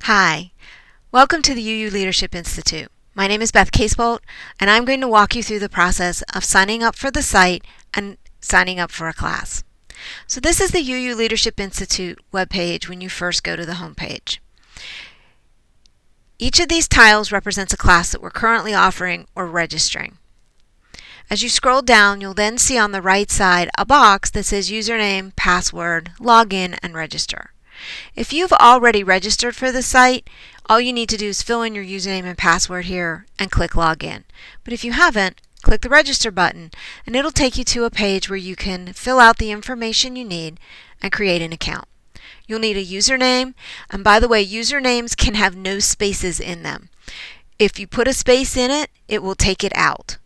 Hi, welcome to the UU Leadership Institute. My name is Beth Casebolt, and I'm going to walk you through the process of signing up for the site and signing up for a class. So this is the UU Leadership Institute webpage when you first go to the home page. Each of these tiles represents a class that we're currently offering or registering. As you scroll down, you'll then see on the right side a box that says username, password, login, and register. If you've already registered for the site, all you need to do is fill in your username and password here and click login. But if you haven't, click the register button and it'll take you to a page where you can fill out the information you need and create an account. You'll need a username, and by the way, usernames can have no spaces in them. If you put a space in it, it will take it out.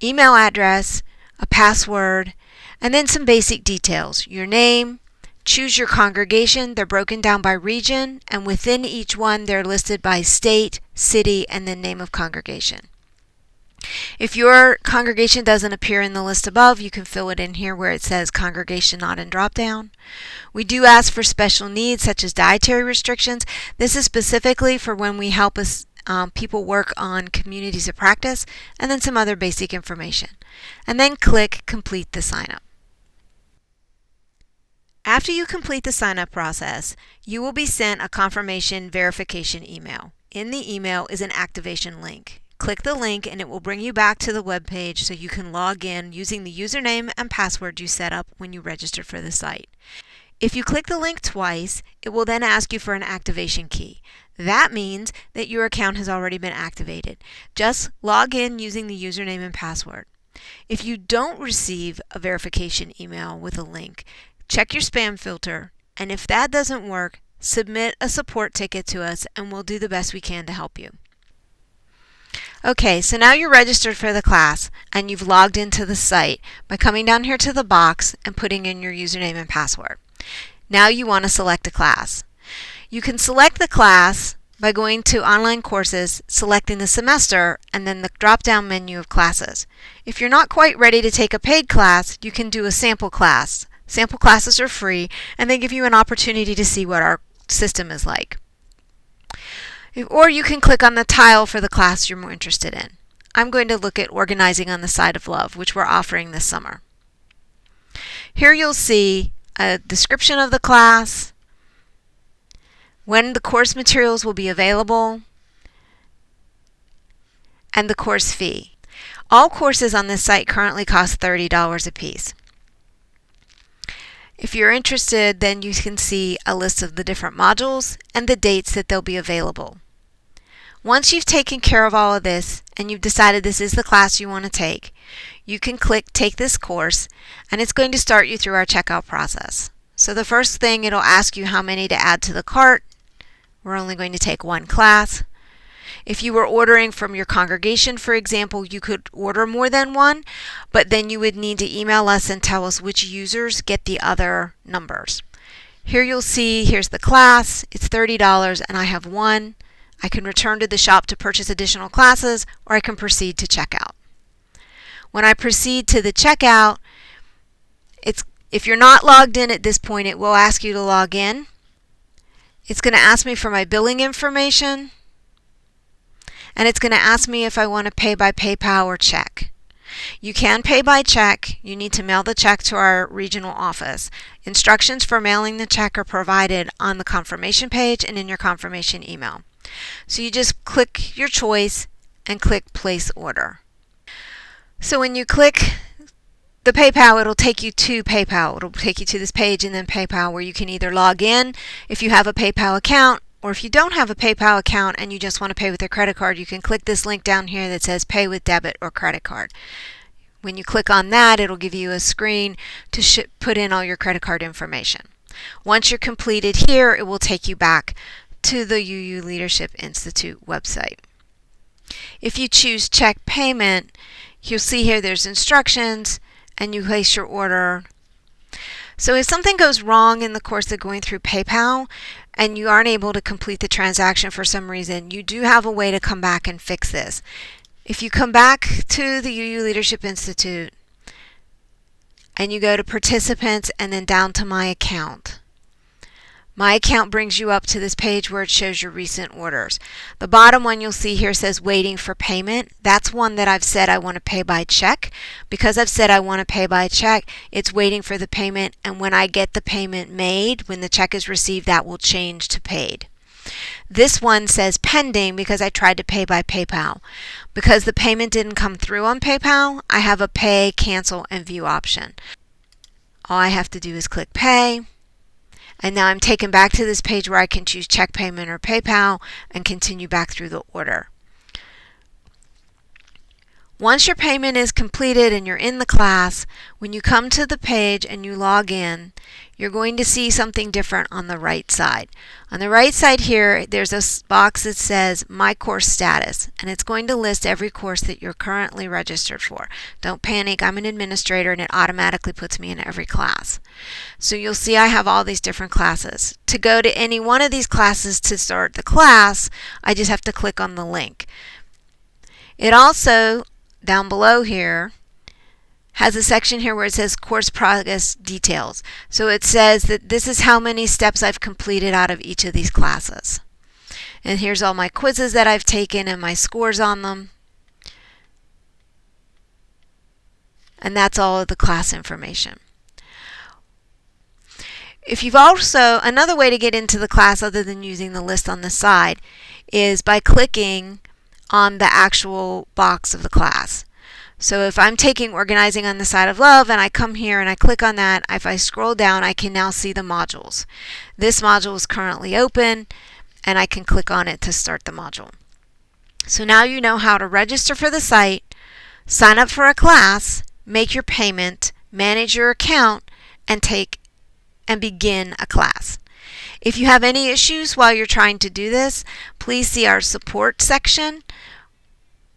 Email address, a password, and then some basic details. Your name, choose your congregation. They're broken down by region, and within each one they're listed by state, city, and then name of congregation. If your congregation doesn't appear in the list above, you can fill it in here where it says congregation not in drop down. We do ask for special needs such as dietary restrictions. This is specifically for when we help people work on communities of practice, and then some other basic information. And then click complete the sign up. After you complete the sign-up process, you will be sent a confirmation verification email. In the email is an activation link. Click the link and it will bring you back to the web page so you can log in using the username and password you set up when you registered for the site. If you click the link twice, it will then ask you for an activation key. That means that your account has already been activated. Just log in using the username and password. If you don't receive a verification email with a link, check your spam filter, and if that doesn't work, submit a support ticket to us and we'll do the best we can to help you. Okay, so now you're registered for the class and you've logged into the site by coming down here to the box and putting in your username and password. Now you want to select a class. You can select the class by going to Online Courses, selecting the semester, and then the drop-down menu of classes. If you're not quite ready to take a paid class, you can do a sample class. Sample classes are free, and they give you an opportunity to see what our system is like. Or you can click on the tile for the class you're more interested in. I'm going to look at Organizing on the Side of Love, which we're offering this summer. Here you'll see a description of the class, when the course materials will be available, and the course fee. All courses on this site currently cost $30 a piece. If you're interested, then you can see a list of the different modules and the dates that they'll be available. Once you've taken care of all of this and you've decided this is the class you want to take, you can click Take this course, and it's going to start you through our checkout process. So the first thing, it'll ask you how many to add to the cart. We're only going to take one class. If you were ordering from your congregation, for example, you could order more than one, but then you would need to email us and tell us which users get the other numbers. Here you'll see, here's the class, it's $30 and I have one. I can return to the shop to purchase additional classes, or I can proceed to checkout. When I proceed to the checkout, if you're not logged in at this point, it will ask you to log in. It's going to ask me for my billing information, and it's going to ask me if I want to pay by PayPal or check. You can pay by check. You need to mail the check to our regional office. Instructions for mailing the check are provided on the confirmation page and in your confirmation email. So you just click your choice and click Place Order. So when you click the PayPal, it'll take you to PayPal. It'll take you to this page and then PayPal, where you can either log in if you have a PayPal account, or if you don't have a PayPal account and you just want to pay with a credit card, you can click this link down here that says Pay with Debit or Credit Card. When you click on that, it'll give you a screen to put in all your credit card information. Once you're completed here, it will take you back to the UU Leadership Institute website. If you choose check payment, you'll see here there's instructions and you place your order. So if something goes wrong in the course of going through PayPal and you aren't able to complete the transaction for some reason, you do have a way to come back and fix this. If you come back to the UU Leadership Institute and you go to Participants and then down to My Account, My account brings you up to this page where it shows your recent orders. The bottom one you'll see here says waiting for payment. That's one that I've said I want to pay by check. Because I've said I want to pay by check, it's waiting for the payment, and when I get the payment made, when the check is received, that will change to paid. This one says pending because I tried to pay by PayPal. Because the payment didn't come through on PayPal, I have a pay, cancel, and view option. All I have to do is click pay. And now I'm taken back to this page where I can choose check payment or PayPal and continue back through the order. Once your payment is completed and you're in the class, when you come to the page and you log in, you're going to see something different on the right side. On the right side here, there's a box that says My Course Status, and it's going to list every course that you're currently registered for. Don't panic, I'm an administrator and it automatically puts me in every class. So you'll see I have all these different classes. To go to any one of these classes to start the class, I just have to click on the link. It also, down below here, has a section here where it says course progress details. So it says that this is how many steps I've completed out of each of these classes. And here's all my quizzes that I've taken and my scores on them. And that's all of the class information. If you've also, another way to get into the class other than using the list on the side is by clicking on the actual box of the class. So if I'm taking Organizing on the Side of Love and I come here and I click on that, if I scroll down, I can now see the modules. This module is currently open and I can click on it to start the module. So now you know how to register for the site, sign up for a class, make your payment, manage your account, and begin a class. If you have any issues while you're trying to do this, please see our support section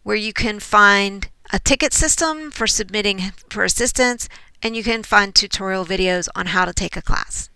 where you can find a ticket system for submitting for assistance, and you can find tutorial videos on how to take a class.